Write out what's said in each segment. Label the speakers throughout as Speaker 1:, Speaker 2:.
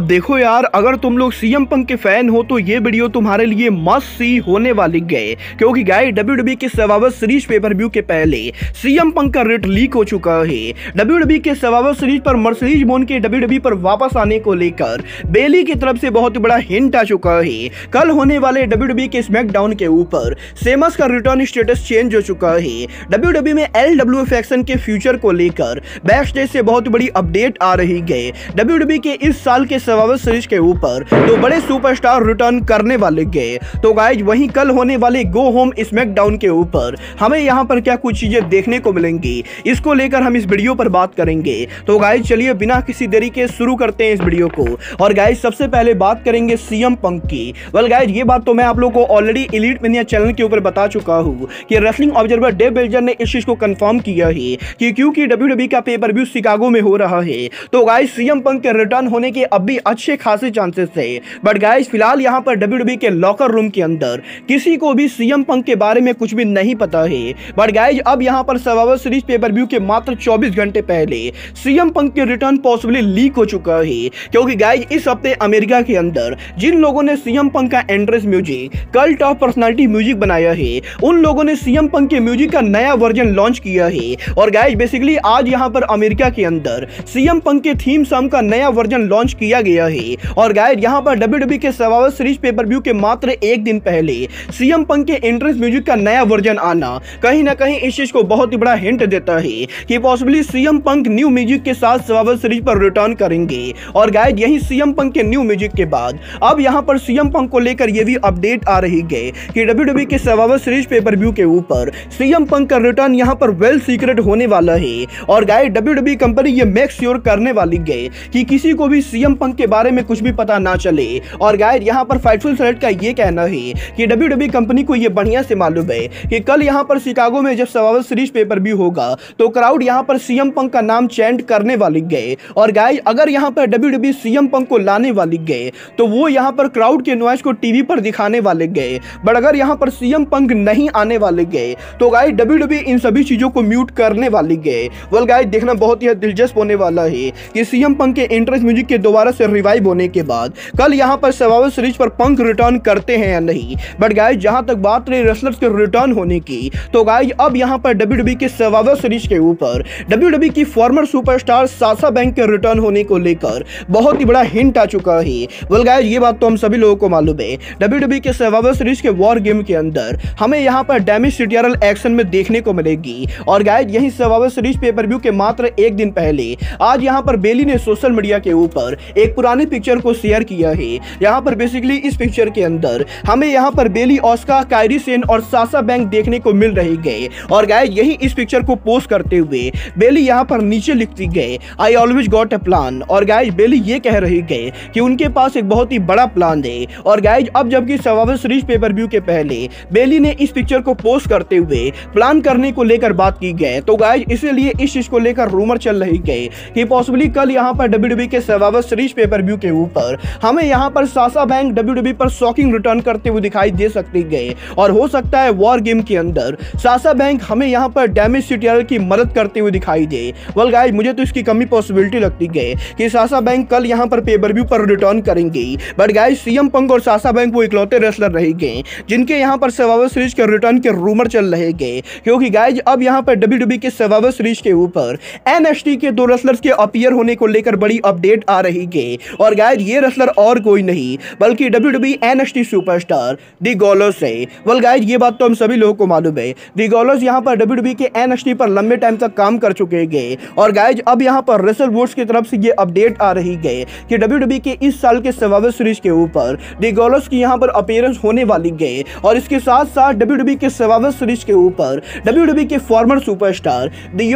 Speaker 1: देखो यार, अगर तुम लोग सीएम पंक के फैन हो तो ये वीडियो तुम्हारे लिए मस्ट सी होने वाली है, क्योंकि गाइस डब्ल्यूडब्ल्यूई के सर्वाइवर सीरीज पेपर व्यू के पहले सीएम पंक का रेट लीक हो चुका है। डब्ल्यूडब्ल्यूई के सर्वाइवर सीरीज पर मर्सिडीज मोन के डब्ल्यूडब्ल्यूई पर वापस आने को लेकर बेली की तरफ से बहुत बड़ा हिंट आ चुका है। कल होने वाले डब्ल्यूडब्ल्यूई के स्मैकडाउन के ऊपर सेमस का रिटर्न स्टेटस चेंज हो चुका है। डब्ल्यूडब्ल्यूई में एलडब्ल्यूई फैक्शन के फ्यूचर को लेकर बैक स्टेज से बहुत बड़ी अपडेट आ रही है। डब्ल्यूडब्ल्यूई के इस साल के सर्वाइवर सीरीज के ऊपर तो बड़े सुपरस्टार रिटर्न करने वाले गए। तो गाइज वहीं कल होने वाले गो होम स्मैकडाउन के ऊपर हमें यहां पर क्या कुछ चीजें देखने को मिलेंगी, इसको लेकर हम इस वीडियो पर बात करेंगे। तो गाइज चलिए बिना किसी देरी के शुरू करते हैं इस वीडियो को। और गाइज सबसे पहले बात करेंगे सीएम पंक की। वेल गाइज ये बात तो मैं आप लोगों को ऑलरेडी एलीट मेनिया चैनल के ऊपर बता चुका हूं कि रेसलिंग ऑब्जर्वर डेव बेल्जर ने इस चीज को कंफर्म किया है कि क्योंकि डब्ल्यूडब्ल्यूई का पेपर व्यू शिकागो में हो रहा है तो गाइज सीएम पंक के रिटर्न होने के अब भी अच्छे खासे चांसेस है। बट गाइस फिलहाल यहां पर डब्ल्यूडब्ल्यूई के लॉकर रूम के अंदर किसी को भी सीएम पंक के बारे में कुछ भी नहीं पता है। बट गाइस अब यहां पर सर्वाइवर सीरीज पेपर व्यू के मात्र 24 घंटे पहले सीएम पंक के रिटर्न पॉसिबली लीक हो चुका है, क्योंकि गाइस इस हफ्ते अमेरिका के अंदर जिन लोगों ने सीएम पंक का entrance music cult of personality music बनाया है उन लोगों ने सीएम पंक के म्यूजिक का नया वर्जन लॉन्च किया है। और गाइस बेसिकली आज यहां पर अमेरिका के अंदर सीएम पंक के थीम सॉन्ग का नया वर्जन लॉन्च किया गया है। और गाइस यहां पर डब्ल्यूडब्ल्यूई के सर्वाइवर सीरीज पेपर व्यू के मात्र एक दिन पहले सीएम पंक के एंट्रेंस म्यूजिक का नया वर्जन आना कहीं ना कहीं इस चीज को बहुत ही बड़ा हिंट देता है कि possibly CM Punk new music के साथ सर्वाइवर सीरीज पर रिटर्न करेंगे। और गाइस यही सीएम पंक के न्यू म्यूजिक के बाद अब यहां पर सीएम पंक को लेकर यह भी अपडेट आ रही है कि डब्ल्यूडब्ल्यूई के सर्वाइवर सीरीज पेपर व्यू के ऊपर सीएम पंक का रिटर्न यहां पर वेल सीक्रेट होने वाला है। और गाइस डब्ल्यूडब्ल्यूई कंपनी ये मेक श्योर करने वाली है कि किसी को भी सीएम पंक के बारे में कुछ भी पता ना चले। और गाइस यहां पर फाइटफुल थ्रेड का ये कहना है कि डब्ल्यूडब्ल्यूई कंपनी को ये बढ़िया से मालूम है कि कल यहां पर शिकागो में जब सर्वाइवर सीरीज पेपर व्यू होगा तो क्राउड यहां पर सीएम पंक का नाम चैंट करने वाली है। और गाइस अगर यहां पर डब्ल्यूडब्ल्यूई सीएम पंक को लाने वाली है तो वो यहां पर क्राउड के नॉइस को टीवी पर दिखाने वाले गए। बट अगर यहां पर सीएम पंक नहीं आने वाले गए तो गाइस डब्ल्यूडब्ल्यूई इन सभी चीजों को म्यूट करने वाली है। वेल गाइस देखना बहुत ही दिलचस्प होने वाला है कि सीएम पंक के एंट्रेंस म्यूजिक के दोबारा से रिवाइव होने के बाद कल यहां पर सर्वाइवर सीरीज पर पंक रिटर्न करते हैं या नहीं। बट गाइस जहां तक बात रही रेसलर्स के रिटर्न होने की तो गाइस अब यहां पर डब्ल्यूडब्ल्यूई के सर्वाइवर सीरीज के ऊपर डब्ल्यूडब्ल्यूई की फॉर्मर सुपरस्टार साशा बैंक के रिटर्न होने को लेकर बहुत ही बड़ा हिंट आ चुका है। वेल गाइस ये बात तो हम सभी लोगों को मालूम है डब्ल्यूडब्ल्यूई के सर्वाइवर सीरीज के वॉर गेम के अंदर हमें यहां पर डैमेज सिटियरल एक्शन में देखने को मिलेगी। और गाइस यही सर्वाइवर सीरीज पेपर व्यू के मात्र एक दिन पहले आज यहां पर बेली ने सोशल मीडिया के ऊपर एक पुराने पिक्चर को शेयर किया है। यहां पर बेसिकली इस पिक्चर के अंदर हमें यहां पर बेली, ऑस्का, कायरी सेन और साशा बैंक देखने को मिल रही है। और गाइस यही इस पिक्चर को पोस्ट करते हुए बेली यहां पर नीचे लिखती गए I always got a plan. और गाइस बेली ये कह रही है कि उनके पास एक बहुत ही बड़ा प्लान है। और गाइस अब जबकि सर्वाइवर सीरीज पेपर व्यू के पहले बेली ने इस पिक्चर को पोस्ट करते हुए प्लान करने को लेकर बात की गई तो गाइस इसीलिए इस चीज को लेकर रूमर चल रही है कि पॉसिबली कल यहां पर डब्ल्यूडब्ल्यूई के सर्वाइवर सीरीज पेपर व्यू के ऊपर हमें यहां पर साशा बैंक डब्ल्यूडब्ल्यूई पर शॉकिंग रिटर्न करते हुए दिखाई दे सकती है। और हो सकता है वॉर गेम के अंदर साशा बैंक हमें यहां पर डैमेज सिटियरल की मदद करते हुए दिखाई दे। वेल गाइस मुझे तो इसकी कमी पॉसिबिलिटी लगती है कि साशा बैंक कल यहां पर पेपर व्यू पर रिटर्न करेंगे। बट गाइस सीएम पंक और साशा बैंक वो इकलौते रेसलर रहेंगे जिनके यहां पर सर्वाइवर सीरीज के रिटर्न के रूमर चल रहे हैं, क्योंकि गाइस अब यहां पर डब्ल्यूडब्ल्यूई के सर्वाइवर सीरीज के ऊपर एनएक्सटी के दो रेसलर्स के अपीयर होने को लेकर बड़ी अपडेट आ रही है। और गाइस ये रेसलर और कोई नहीं बल्कि डब्ल्यूडब्ल्यूई एनएक्सटी सुपरस्टार दी गॉलोस है। वेल गाइस ये बात तो हम सभी लोगों को मालूम है दी गॉलोस यहां पर डब्ल्यूडब्ल्यूई के एनएक्सटी पर लंबे टाइम तक काम कर चुके हैं। और गाइस अब यहां पर रेसल वोट्स की तरफ से ये अपडेट आ रही है कि डब्ल्यूडब्ल्यूई के इस साल के सर्वाइवर सीरीज के ऊपर दी गॉलोस की यहां पर अपीयरेंस होने वाली है। और इसके साथ साथ डब्ल्यूडब्ल्यूई के सर्वाइवर सीरीज के ऊपर डब्ल्यूडब्ल्यूई के फॉर्मर सुपरस्टार दी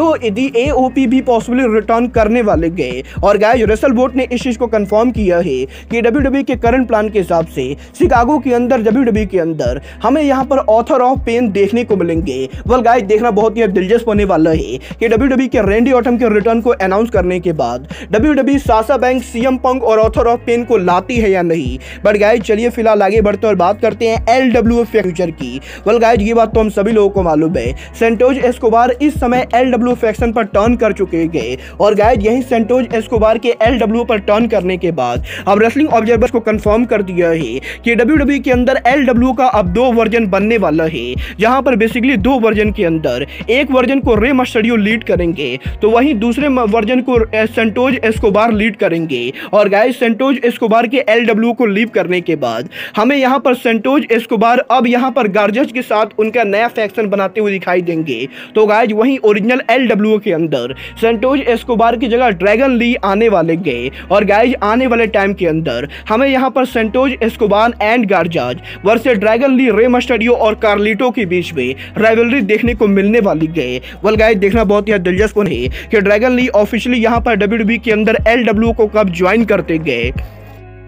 Speaker 1: एओपी भी पॉसिबली रिटर्न करने वाले गए। और गाइस रेसल वोट ने इस चीज को कंफर्म किया है कि डब्ल्यूडब्ल्यूई के करंट प्लान के हिसाब से शिकागो के अंदर डब्ल्यूडब्ल्यूई के अंदर हमें यहां पर ऑथर ऑफ पेन देखने को मिलेंगे। वेल गाइस देखना बहुत ही दिलचस्प होने वाला है कि डब्ल्यूडब्ल्यूई के रैंडी ऑर्टन के रिटर्न को अनाउंस करने के बाद WWE Sasha Banks, CM Punk और ऑथर ऑफ पेन को लाती है या नहीं। बट गाइस चलिए फिलहाल आगे बढ़ते और बात करते हैं एलडब्ल्यूएफ फ्यूचर की। वेल गाइस ये बात तो हम सभी लोगों को मालूम है सेंटोज एस्कोबार इस समय एलडब्ल्यूएफ फैक्शन पर टर्न कर चुके हैं। और गाइस यही सेंटोज एस्कोबार के एलडब्ल्यू पर टर्न कर करने के बाद अब रेसलिंग ऑब्जर्वर्स को कंफर्म कर दिया है कि WWE के अंदर LW का अब 2 वर्जन बनने वाला है, जहां पर बेसिकली 2 वर्जन के अंदर एक वर्जन को रे मिस्टेरियो लीड करेंगे तो वहीं दूसरे वर्जन को सेंटोज एस्कोबार लीड करेंगे। और गाइस सेंटोज एस्कोबार के LW को लीव करने के बाद हमें यहां पर सेंटोज एस्कोबार अब यहां पर गार्जस के साथ उनका नया फैक्शन बनाते हुए दिखाई देंगे। तो गाइस वहीं ओरिजिनल LW के अंदर सेंटोज एस्कोबार की जगह ड्रैगन ली आने वाले गए। और गाइस आने वाले टाइम के अंदर हमें यहां पर Santos Escobar and Garzas versus Dragon Lee, Rey Mysterio और कार्लिटो के बीच में राइवलरी देखने को मिलने वाली गए। वेल गाइस देखना बहुत ही दिलचस्प है कि ड्रैगन ली ऑफिशियली यहां पर WWE के अंदर LW को कब ज्वाइन करते गए।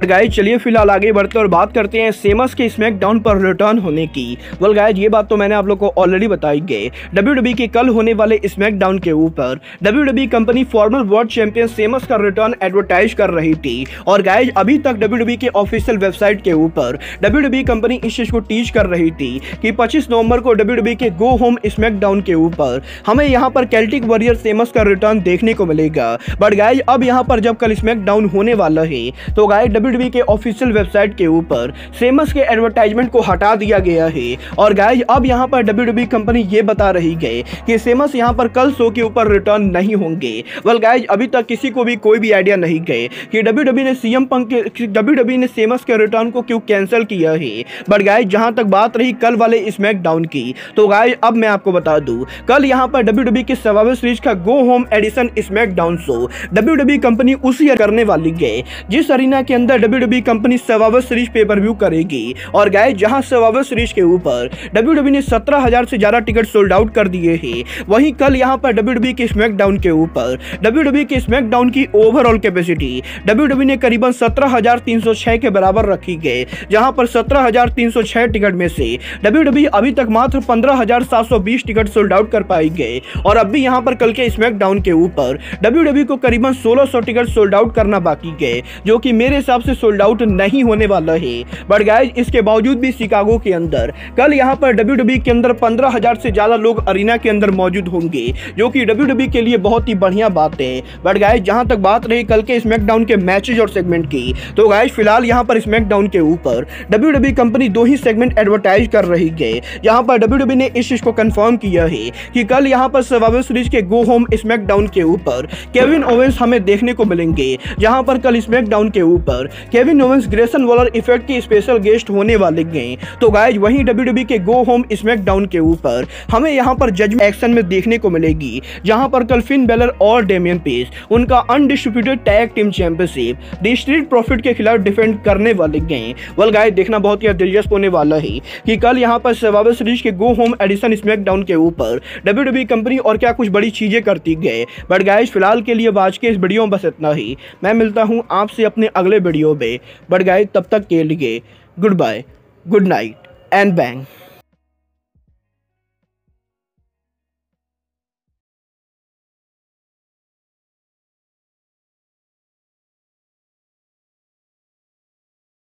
Speaker 1: गाइस चलिए फिलहाल आगे बढ़ते और बात करते हैं सेमस के स्मैकडाउन पर रिटर्न होने की। वेल गाइस ये बात तो मैंने आप लोग को ऑलरेडी बताई गई। WWE के कल होने वाले स्मैकडाउन के ऊपर WWE company farmer world champion seems का रिटर्न एडवर्टाइज कर रही थी। और गाइस अभी तक WWE के ऑफिशियल वेबसाइट के ऊपर WWE कंपनी इस चीज को टीच कर रही थी कि 25 नवंबर को WWE के गो होम स्मैकडाउन के ऊपर हमें यहाँ पर केल्टिक वॉरियर सेमस का रिटर्न देखने को मिलेगा। बट गाइस अब यहाँ पर जब कल स्मैकडाउन होने वाला है तो गाइस WWE के ऑफिशियल वेबसाइट के ऊपर सेमस के एडवर्टाइजमेंट को हटा दिया गया है। और गाइस अब यहां पर WWE कंपनी ये बता रही है कि सेमस यहां पर कल शो के ऊपर रिटर्न नहीं होंगे। वेल गाइस अभी तक किसी को भी कोई भी आइडिया नहीं है कि WWE ने सेमस के रिटर्न को क्यों कैंसिल किया है। बट गाइस जहां तक बात रही कल वाले स्मैकडाउन की, तो गाइस अब मैं आपको बता दूं कल यहां पर WWE के सर्वाइवर सीरीज का go home edition SmackDown show WWE company उसी करने वाली है जिस अरीना के अंदर WWE company survivor series pay per view करेगी। और गाइस जहां सर्वाइवर सीरीज के ऊपर WWE ने 17,000 से ज्यादा टिकट सोल्ड आउट कर दिए हैं, वहीं कल यहां पर WWE के स्मैकडाउन के ऊपर WWE के स्मैकडाउन की ओवरऑल कैपेसिटी WWE ने करीबन 17,306 के बराबर रखी गई, जहां पर 17,306 टिकट में से WWE अभी तक मात्र 15,720 टिकट सोल्ड आउट कर पाई गए। और अब भी यहां पर कल के स्मैकडाउन के ऊपर WWE को करीबन 1600 टिकट सोल्ड आउट करना बाकी गए, जो कि मेरे हिसाब से सोल्ड आउट नहीं होने वाला है। बट गाइस इसके बावजूद भी शिकागो के अंदर कल यहां पर WWE के अंदर 15,000 से ज्यादा लोग अरीना के अंदर मौजूद होंगे, जो कि WWE के लिए बहुत ही बढ़िया बात है। बट गाइस जहां तक बात रही कल के स्मैकडाउन के मैचेज और सेगमेंट की, तो गाइस फिलहाल यहां पर स्मैकडाउन के ऊपर WWE कंपनी 2 ही सेगमेंट एडवर्टाइज कर रही है। यहां पर WWE ने इस चीज को कंफर्म किया है कि कल यहां पर सर्वाइवर सीरीज के गो होम स्मैकडाउन के ऊपर केविन ओवेंस हमें देखने को मिलेंगे, जहां पर कल स्मैकडाउन के ऊपर Kevin Owens Grayson Waller effect के स्पेशल गेस्ट होने वाले गए। तो गाइस वहीं WWE के गो होम स्मैकडाउन के ऊपर हमें यहां पर जजमेंट एक्शन में देखने को मिलेगी, जहां पर कल फिन बेलर और डेमियन पेस उनका undistributed tag team championship the street profit के खिलाफ डिफेंड करने वाले गए। वेल गाइस देखना बहुत ही दिलचस्प होने वाला है कि कल यहां पर सर्वाइवर सीरीज के गो होम एडिशन स्मैकडाउन के ऊपर WWE कंपनी और क्या कुछ बड़ी चीजें करती गए। बट गाइस फिलहाल के लिए आज के इस वीडियो में बस इतना ही। मैं मिलता हूं आपसे अपने अगले वीडियो में। बट गाइस तब तक के लिए good bye, good night and bang.